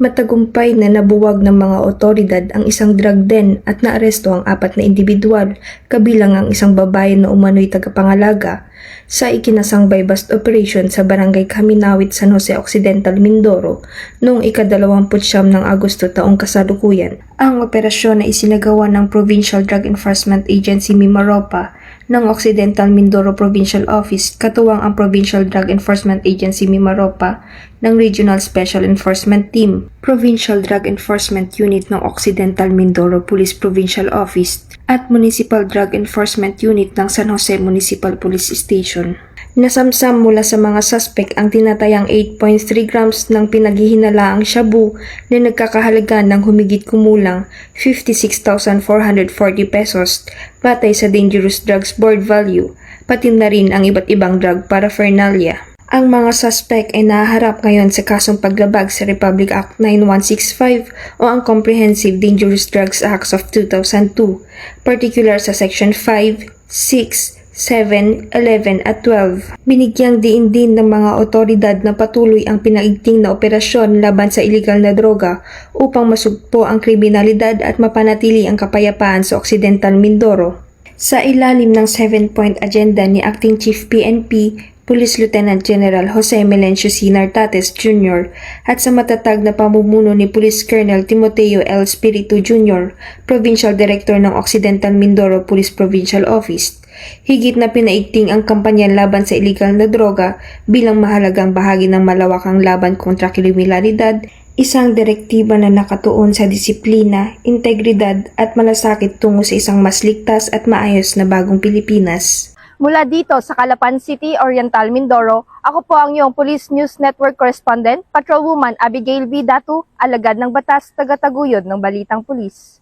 Matagumpay na nabuwag ng mga otoridad ang isang drug den at naaresto ang 4 na individual, kabilang ang isang babae na umano'y tagapangalaga sa ikinasang buy-bust operation sa Barangay Kaminawit, San Jose Occidental, Mindoro noong ika-29 ng Agosto taong kasalukuyan. Ang operasyon na isinagawa ng Provincial Drug Enforcement Agency Mimaropa ng Occidental Mindoro Provincial Office katuwang ang Provincial Drug Enforcement Agency Mimaropa ng Regional Special Enforcement Team, Provincial Drug Enforcement Unit ng Occidental Mindoro Police Provincial Office at Municipal Drug Enforcement Unit ng San Jose Municipal Police Station. Nasamsam mula sa mga suspect ang tinatayang 8.3 grams ng pinaghihinalaang shabu na nagkakahalaga ng humigit kumulang 56,440 pesos batay sa Dangerous Drugs Board value, pati na rin ang iba't ibang drug paraphernalia. Ang mga suspect ay nahaharap ngayon sa kasong paglabag sa Republic Act 9165 o ang Comprehensive Dangerous Drugs Acts of 2002, particular sa Section 5, 6, 7, 11 at 12. Binigyang diin din ng mga otoridad na patuloy ang pinaigting na operasyon laban sa iligal na droga upang masugpo ang kriminalidad at mapanatili ang kapayapaan sa Occidental Mindoro. Sa ilalim ng 7-point agenda ni Acting Chief PNP, Police Lieutenant General Jose Melencio C. Nartates Jr. at sa matatag na pamumuno ni Police Colonel Timoteo L. Spiritu Jr., Provincial Director ng Occidental Mindoro Police Provincial Office, higit na pinaigting ang kampanyan laban sa iligal na droga bilang mahalagang bahagi ng malawakang laban kontra kriminalidad, isang direktiba na nakatuon sa disiplina, integridad at malasakit tungo sa isang mas ligtas at maayos na bagong Pilipinas. Mula dito sa Calapan City, Oriental, Mindoro, ako po ang iyong Police News Network Correspondent, Patrolwoman Abigail V. Datu, alagad ng batas, taga-taguyod ng Balitang Pulis.